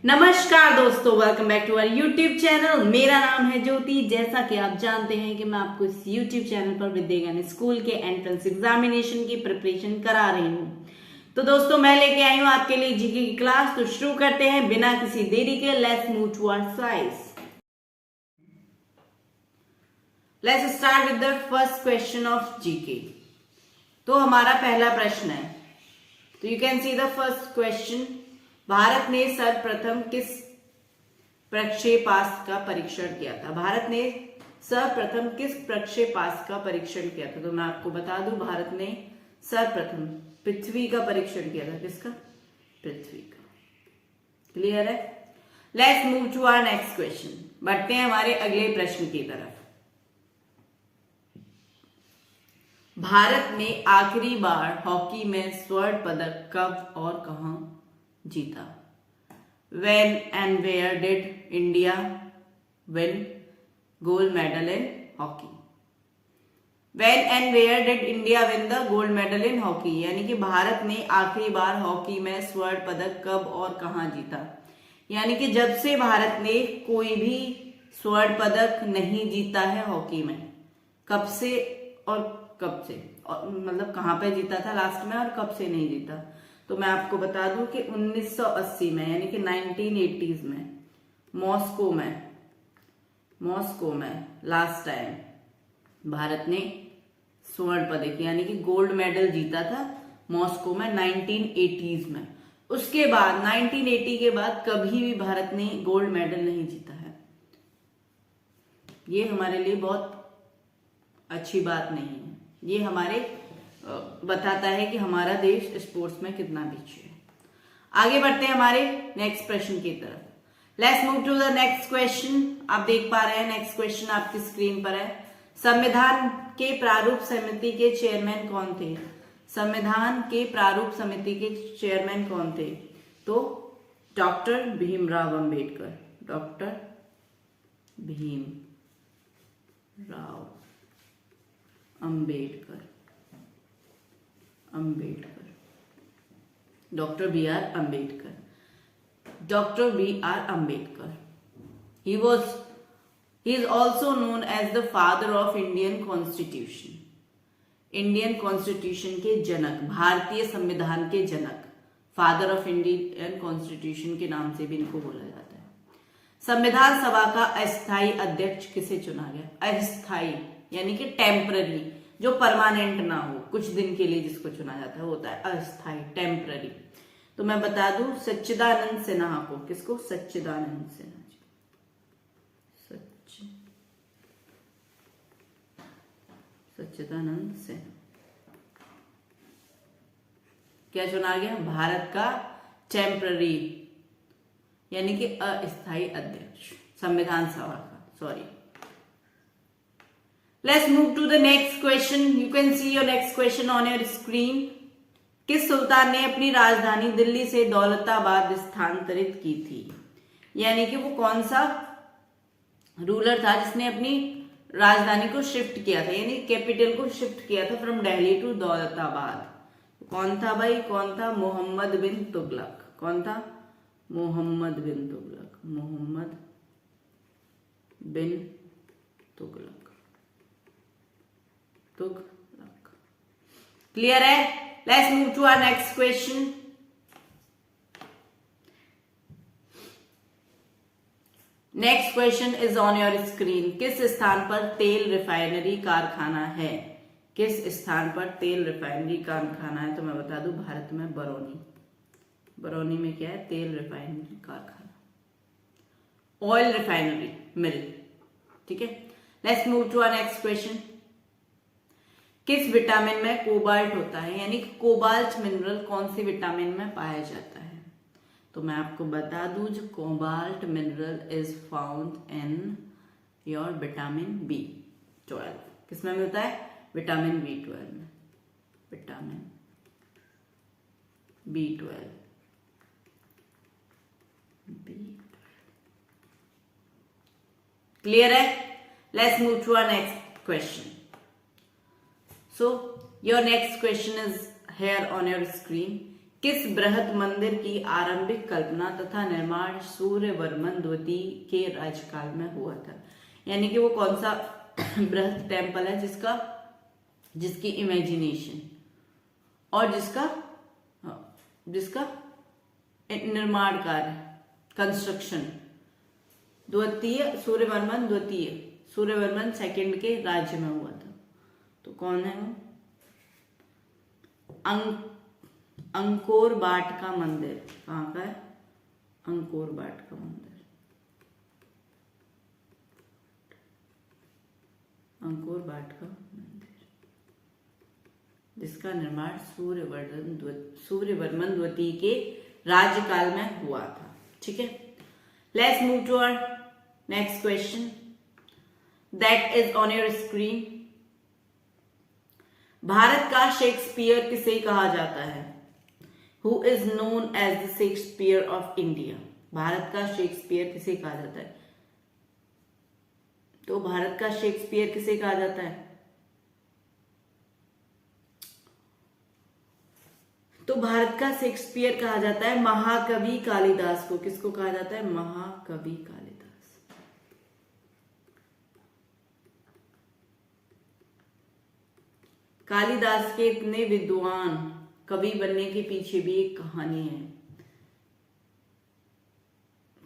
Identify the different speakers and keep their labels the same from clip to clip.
Speaker 1: नमस्कार दोस्तों, welcome back to our YouTube channel. मेरा नाम है ज्योति। जैसा कि आप जानते हैं कि मैं आपको इस यूट्यूब चैनल पर विद्या स्कूल के एंट्रेंस एग्जामिनेशन की प्रिपरेशन करा रही हूँ। तो दोस्तों, मैं लेके आई हूँ आपके लिए जीके की क्लास। तो शुरू करते हैं बिना किसी देरी के। Let's move to our slides. Let's start with the first question of GK. तो हमारा पहला प्रश्न है, तो you can see the first question. Bharat ने सर्वप्रथम किस प्रक्षेपास्त्र का परीक्षण किया था? भारत ने सर्वप्रथम किस प्रक्षेपास्त्र का परीक्षण किया था? तो मैं आपको बता दूं, भारत ने सर्वप्रथम पृथ्वी का परीक्षण किया था। किसका? पृथ्वी का। क्लियर है? Let's move to our next question. बढ़ते हैं हमारे अगले प्रश्न की तरफ। भारत ने आखिरी बार हॉकी में स्वर्ण पदक कब और कहां जीता? When and where did India win gold medal in hockey? When and where did India win the gold medal in hockey? यानी कि भारत ने आखिरी बार हॉकी में स्वर्ण पदक कब और कहां जीता? यानी कि जब से भारत ने कोई भी स्वर्ण पदक नहीं जीता है हॉकी में, कब से और कब से, और मतलब कहां पे जीता था लास्ट में और कब से नहीं जीता? तो मैं आपको बता दूं कि 1980 में, यानी कि 1980s में मॉस्को में लास्ट टाइम भारत ने स्वर्ण पदक यानी कि गोल्ड मेडल जीता था मॉस्को में 1980s में। उसके बाद 1980 के बाद कभी भी भारत ने गोल्ड मेडल नहीं जीता है। ये हमारे लिए बहुत अच्छी बात नहीं है। ये हमारे बताता है कि हमारा देश स्पोर्ट्स में कितना पीछे है। आगे बढ़ते हैं हमारे नेक्स्ट प्रश्न की तरफ। Let's move to the next question. आप देख पा रहे हैं नेक्स्ट क्वेश्चन आपकी स्क्रीन पर है। संविधान के प्रारूप समिति के चेयरमैन कौन थे? संविधान के प्रारूप समिति के चेयरमैन कौन थे? तो doctor Bhimrao Ambedkar. Doctor Bhimrao Ambedkar. Doctor B R Ambedkar. Doctor B R Ambedkar. He is also known as the father of Indian constitution. Indian constitution के जनक, भारतीय संविधान के जनक, फादर ऑफ इंडियन कॉन्स्टिट्यूशन के नाम से भी इनको बोला जाता है। संविधान सभा का अस्थायी अध्यक्ष किसे चुना गया? अस्थायी यानी कि टेम्पररी, जो परमानेंट ना हो, कुछ दिन के लिए जिसको चुना जाता है वो होता है अस्थायी, टेम्पररी। तो मैं बता दूं सच्चिदानंद सिन्हा को। किसको? सच्चिदानंद सिन्हा जी। सच्चिदानंद सिन्हा क्या चुना गया? भारत का टेम्पररी यानी कि अस्थायी अध्यक्ष संविधान सभा का। Sorry. Let's move to the next question. You can see your next question on your screen. किस सुल्तान ने अपनी राजधानी दिल्ली से दौलताबाद स्थानांतरित की थी? यानी कि वो कौन सा रूलर था जिसने अपनी राजधानी को शिफ्ट किया था, यानी कैपिटल को शिफ्ट किया था फ्रॉम दिल्ली टू दौलताबाद? कौन था भाई? कौन था? मोहम्मद बिन तुगलक। कौन था? मोहम्मद बिन तुगलक। मोहम्मद बिन तुगलक। क्लियर है? Let's move to our next question. Next question is on your screen. किस स्थान पर तेल रिफाइनरी कारखाना है? किस स्थान पर तेल रिफाइनरी कारखाना है? तो मैं बता दूं भारत में बरौनी। बरौनी में क्या है? तेल रिफाइनरी कारखाना, ऑयल रिफाइनरी मिल। ठीक है। Let's move to our next question. किस विटामिन में कोबाल्ट होता है? यानी कि कोबाल्ट मिनरल कौन सी विटामिन में पाया जाता है? तो मैं आपको बता दूं जो cobalt mineral is found in your vitamin B12। किसमें मिलता है? विटामिन B12 में। Vitamin B12। क्लियर है? Let's move to our next question. So your next question is here on your screen. किस बृहत मंदिर की आरंभिक कल्पना तथा निर्माण सूर्यवर्मन द्वितीय के राज्यकाल में हुआ था? यानी कि वो कौन सा बृहत टेम्पल है जिसकी इमेजिनेशन और जिसका निर्माण कार्य, कंस्ट्रक्शन सूर्यवर्मन सेकंड के राज्य में हुआ था। तो कौन है वो? अंकोर वाट का मंदिर। कहाँ का है? अंकोर वाट का मंदिर। अंकोर वाट का मंदिर जिसका निर्माण सूर्यवर्मन द्वितीय के राज्यकाल में हुआ था। ठीक है, let's move to our next question that is on your screen. Bharat का शेक्सपियर किसे कहा जाता है? Who is known as the Shakespeare of India? Bharat का शेक्सपियर किसे कहा जाता है? तो भारत का शेक्सपियर किसे कहा जाता है? तो भारत का शेक्सपियर कहा जाता है महाकवि कालिदास को। किसको कहा जाता है? महाकवि कालिदास। कालिदास के इतने विद्वान कवि बनने के पीछे भी एक कहानी है।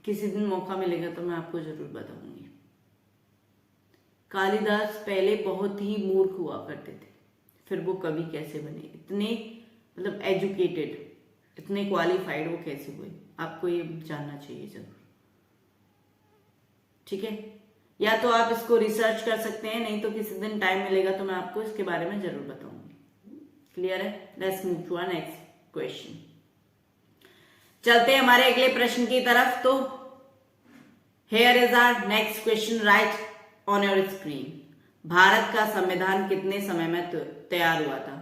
Speaker 1: किसी दिन मौका मिलेगा तो मैं आपको जरूर बताऊंगी। कालिदास पहले बहुत ही मूर्ख हुआ करते थे, फिर वो कवि कैसे बने? इतने मतलब एजुकेटेड, इतने क्वालिफाइड वो कैसे हुए? आपको ये जानना चाहिए जरूर। ठीक है, या तो आप इसको रिसर्च कर सकते हैं, नहीं तो किसी दिन टाइम मिलेगा तो मैं आपको इसके बारे में जरूर बताऊंगी। क्लियर है? Let's move to our next question. चलते हैं हमारे अगले प्रश्न की तरफ। तो here is our next question, right on your screen. Bharat का संविधान कितने समय में तैयार हुआ था?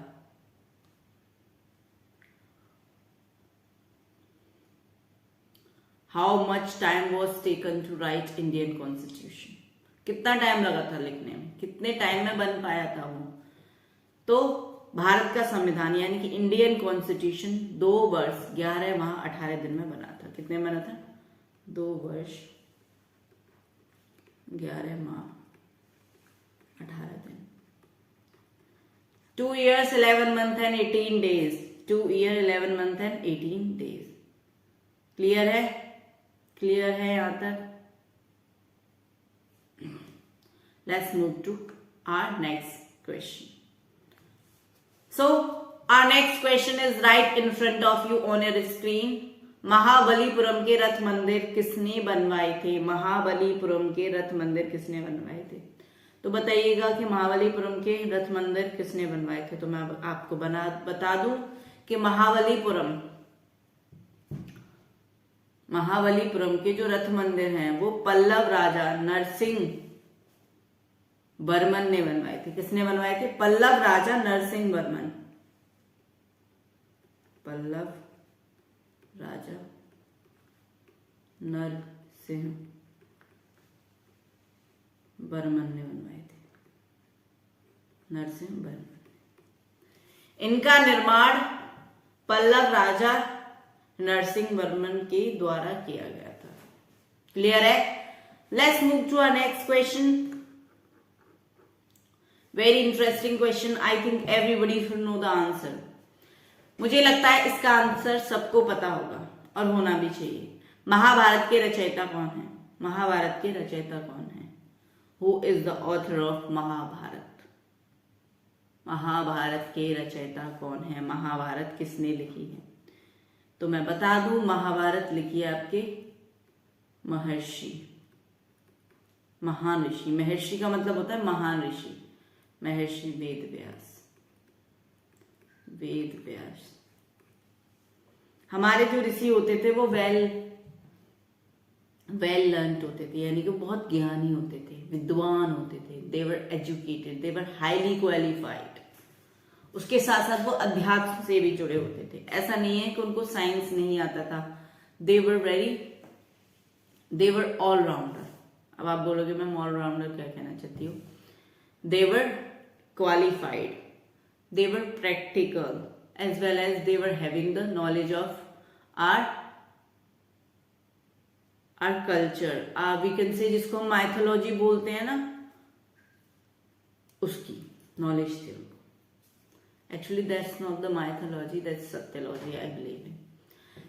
Speaker 1: How much time was taken to write Indian constitution? कितना टाइम लगा था लिखने में? कितने टाइम में बन पाया था वो? तो भारत का संविधान यानी कि इंडियन कॉन्स्टिट्यूशन 2 वर्ष 11 माह 18 दिन में बना था। कितने में बना था? 2 वर्ष 11 माह 18 दिन। 2 years 11 month and 18 days। 2 year 11 month and 18 days। Clear है? क्लियर है यहां तक? Let's move to our next question. So our next question is right in front of you on your screen। Mahabalipuram के रथ मंदिर किसने बनवाए थे? महाबलीपुरम के रथ मंदिर किसने बनवाए थे? तो बताइएगा कि महाबलीपुरम के रथ मंदिर किसने बनवाए थे। तो मैं आपको बता दूं कि महाबलीपुरम के जो रथ मंदिर हैं वो पल्लव राजा नरसिंह वर्मन ने बनवाए थे। किसने बनवाए थे? पल्लव राजा नरसिंह वर्मन। पल्लव राजा नरसिंह वर्मन ने बनवाए थे। नरसिंह वर्मन। इनका निर्माण पल्लव राजा नरसिंह वर्मन के द्वारा किया गया था। क्लियर है? Let's move to our next question. Very interesting question. I think everybody should know the answer. मुझे लगता है इसका आंसर सबको पता होगा और होना भी चाहिए। महाभारत के रचयिता कौन है? महाभारत के रचयिता कौन है? Who is the author of Mahabharata? Mahabharata के रचयिता कौन है? महाभारत किसने लिखी है? तो मैं बता दूं, महाभारत लिखी है आपके महर्षि, महान ऋषि। महर्षि का मतलब होता है महान ऋषि। महर्षि वेद व्यास। वेद व्यास। हमारे जो ऋषि होते थे वो वेल लर्न्ड होते थे, यानी कि बहुत ज्ञानी होते थे, विद्वान होते थे। They were educated, they were highly qualified. उसके साथ साथ वो अध्यात्म से भी जुड़े होते थे। ऐसा नहीं है कि उनको साइंस नहीं आता था। दे वर ऑलराउंडर। अब आप बोलोगे मैम ऑलराउंडर क्या कहना चाहती हूँ? They were qualified, they were practical, as well as they were having the knowledge of our culture, we can say जिसको हम mythology बोलते हैं ना, उसकी knowledge थी उनको. Actually that's not the mythology, that's satyology I believe in.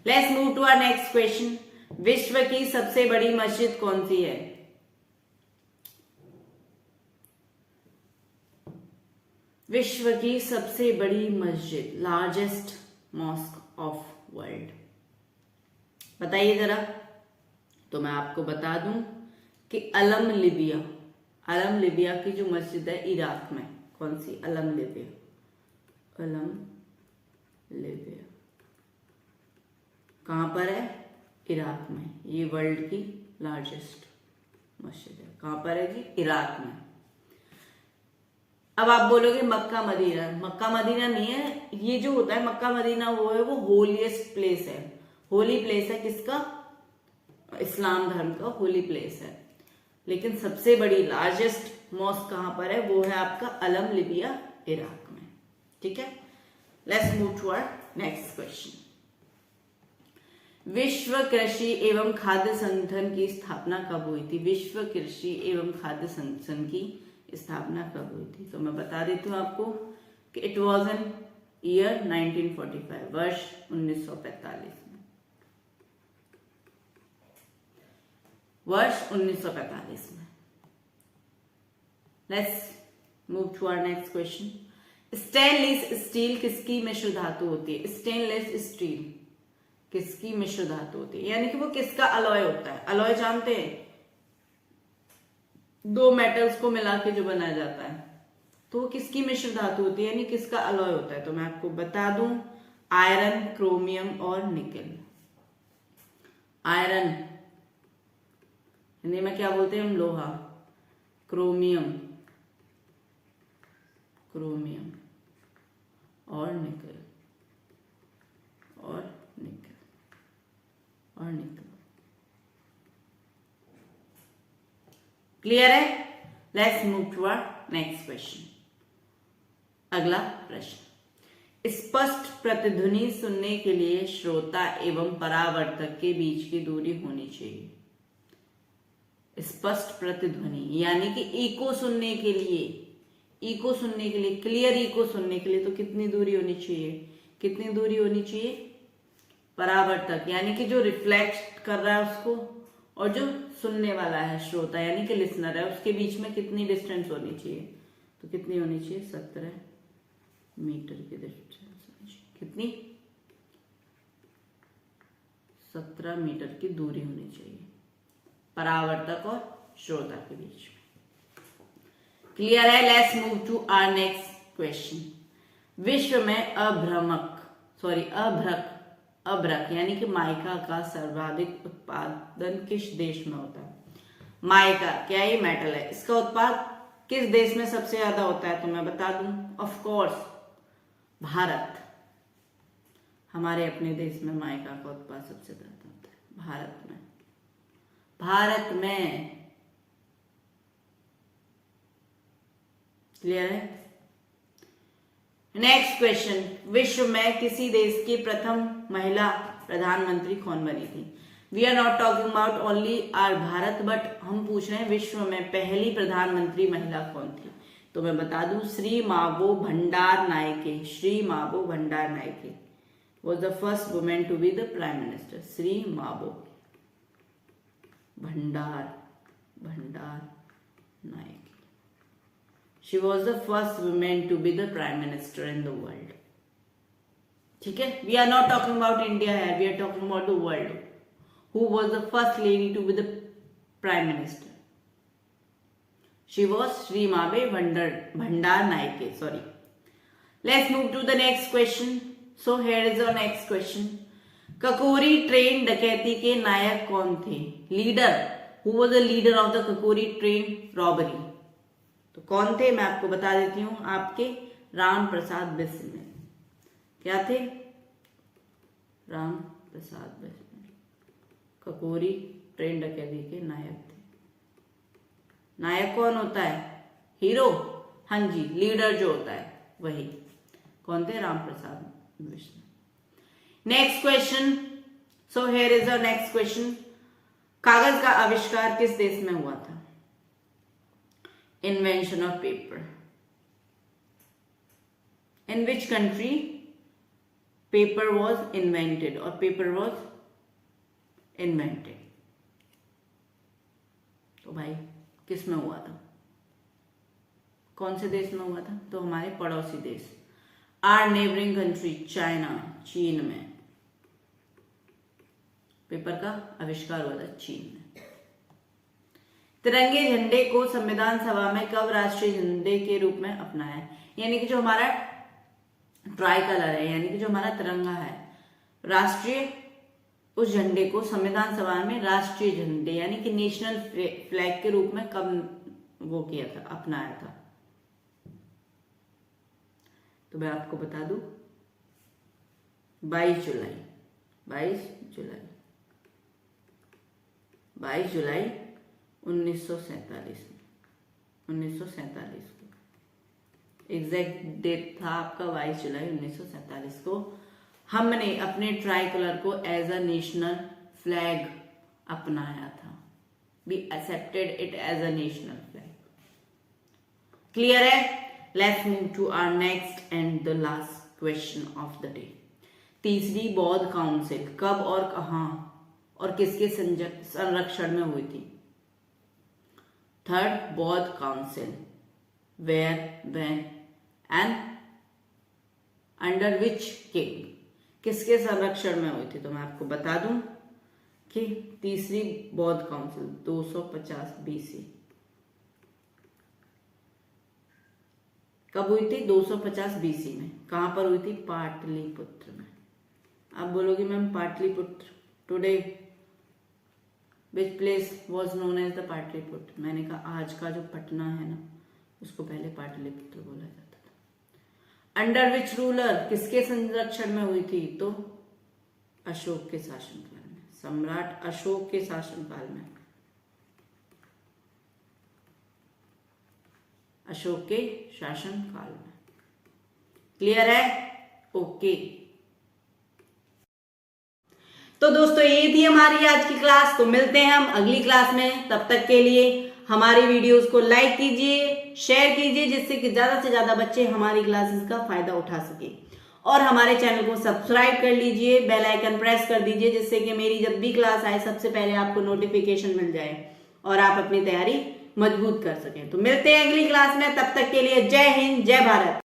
Speaker 1: Let's move to our next question. विश्व की सबसे बड़ी मस्जिद कौन सी है? विश्व की सबसे बड़ी मस्जिद, लार्जेस्ट मॉस्क ऑफ वर्ल्ड, बताइए जरा. तो मैं आपको बता दूं कि अलम लिबिया की जो मस्जिद है इराक में, कौन सी? अलम लिबिया कहां पर है? इराक में. ये वर्ल्ड की लार्जेस्ट मस्जिद है. कहां पर है जी? इराक में. अब आप बोलोगे मक्का मदीना नहीं है. ये जो होता है मक्का मदीना, वो होलीएस्ट प्लेस है. होली प्लेस है किसका? इस्लाम धर्म का होली प्लेस है. लेकिन सबसे बड़ी लार्जेस्ट मॉस्क कहां पर है? वो है आपका अलम लिबिया, इराक में. ठीक है. Let's move to our next question. विश्व कृषि एवं खाद्य संगठन की स्थापना कब हुई थी? विश्व कृषि एवं खाद्य संगठन की स्थापना कब हुई थी? तो मैं बता देती हूँ आपको कि इट वॉज इन ईयर 1945, वर्ष 1945 में. वर्ष 1945 में. Let's move to our next question. Stainless steel किसकी मिश्र धातु होती है? स्टेनलेस स्टील किसकी मिश्र धातु होती है, यानी कि वो किसका अलॉय होता है? अलॉय जानते हैं, दो मेटल्स को मिला के जो बनाया जाता है, तो वो किसकी मिश्र धातु होती है, यानी किसका अलॉय होता है? तो मैं आपको बता दूं, आयरन, क्रोमियम और निकेल. आयरन हिंदी में क्या बोलते हैं हम? लोहा. क्रोमियम और निकेल क्लियर है? Let's move to our next question. अगला प्रश्न. स्पष्ट प्रतिध्वनि सुनने के लिए श्रोता एवं परावर्तक के बीच की दूरी होनी चाहिए. स्पष्ट प्रतिध्वनि यानी कि इको सुनने के लिए, क्लियर इको सुनने के लिए तो कितनी दूरी होनी चाहिए? परावर्तक यानी कि जो रिफ्लेक्ट कर रहा है उसको, और जो सुनने वाला है श्रोता यानी कि लिसनर है, उसके बीच में कितनी डिस्टेंस होनी चाहिए? तो कितनी होनी चाहिए? 17 मीटर की डिस्टेंस होनी चाहिए. कितनी? 17 मीटर की दूरी होनी चाहिए परावर्तक और श्रोता के बीच में. क्लियर है? Let's move to our next question. विश्व में अभ्रक यानी कि माइका का सर्वाधिक उत्पादन किस देश में होता है? माइका क्या ये मेटल है, इसका उत्पाद किस देश में सबसे ज्यादा होता है? तो मैं बता दूं, ऑफ कोर्स भारत. हमारे अपने देश में माइका का उत्पाद सबसे ज्यादा होता है. भारत में. क्लियर है? Next question. विश्व में किसी देश की प्रथम महिला प्रधानमंत्री कौन बनी थी? We are not talking about only our Bharat, but हम पूछ रहे हैं विश्व में पहली प्रधानमंत्री महिला कौन थी? तो मैं बता दूं, श्री मावो भंडार Nike was the first woman to be the prime minister. Shri मावो भंडार Nike. She was the first woman to be the prime minister in the world. ठीक है? We are not talking about India here. We are talking about the world. Who was the first lady to be the prime minister? She was Shri Mabe Bhandar Naike. Sorry. Let's move to the next question. So here is our next question. Kakori train डकैती के नायक कौन थे? Leader. Who was the leader of the Kakori train robbery? तो कौन थे? मैं आपको बता देती हूँ, आपके राम प्रसाद बिस्मिल. क्या थे? राम प्रसाद बिस्मिल ककोरी ट्रेन डकैती के नायक थे. नायक कौन होता है? हीरो. हाँ जी, लीडर जो होता है वही. कौन थे? Ram Prasad next question, so here is a next question. कागज का आविष्कार किस देश में हुआ था? Invention of paper, in which country paper was invented और पेपर वॉज इन्वेंटेड? तो भाई किस में हुआ था, कौन से देश में हुआ था? तो हमारे पड़ोसी देश, आर नेबरिंग कंट्री चाइना, चीन में पेपर का आविष्कार हुआ था, चीन में। तिरंगे झंडे को संविधान सभा में कब राष्ट्रीय झंडे के रूप में अपनाया? यानी कि जो हमारा ट्राई कलर है, यानी कि जो हमारा तिरंगा है, राष्ट्रीय उस झंडे को संविधान सभा में राष्ट्रीय झंडे यानी कि नेशनल फ्लैग के रूप में कब वो किया था, अपनाया था? तो मैं आपको बता दूं 22 जुलाई 1947 में, 1947 को एग्जैक्ट डेट था आपका 22 जुलाई 1947 को हमने अपने ट्राई कलर को एज अ नेशनल फ्लैग अपनाया था। We accepted it as a national flag. Clear है? Let's move to our next and the last question of the day. तीसरी बौद्ध काउंसिल कब और कहां और किसके संरक्षण में हुई थी? थर्ड बौद्ध council, where, when and under which king, किसके संरक्षण में हुई थी? तो मैं आपको बता दूं कि तीसरी बौद्ध काउंसिल 250 बीसी कब हुई थी? 250 बीसी में। कहां पर हुई थी? पाटलिपुत्र में। आप बोलोगे ma'am Pataliputra, today which place was known as the Pataliputra? मैंने कहा आज का जो पटना है ना, उसको पहले पाटलिपुत्र बोला जाता था। अंडर विच रूलर, किसके संरक्षण में हुई थी? तो अशोक के शासनकाल में, सम्राट अशोक के शासनकाल में, अशोक के शासनकाल में। क्लियर है? ओके। तो दोस्तों ये थी हमारी आज की क्लास। तो मिलते हैं हम अगली क्लास में। तब तक के लिए हमारी वीडियोस को लाइक कीजिए, शेयर कीजिए, जिससे कि ज्यादा से ज्यादा बच्चे हमारी क्लासेस का फायदा उठा सके। और हमारे चैनल को सब्सक्राइब कर लीजिए, बेल आइकन प्रेस कर दीजिए, जिससे कि मेरी जब भी क्लास आए सबसे पहले आपको नोटिफिकेशन मिल जाए और आप अपनी तैयारी मजबूत कर सकें। तो मिलते हैं अगली क्लास में। तब तक के लिए जय हिंद, जय भारत।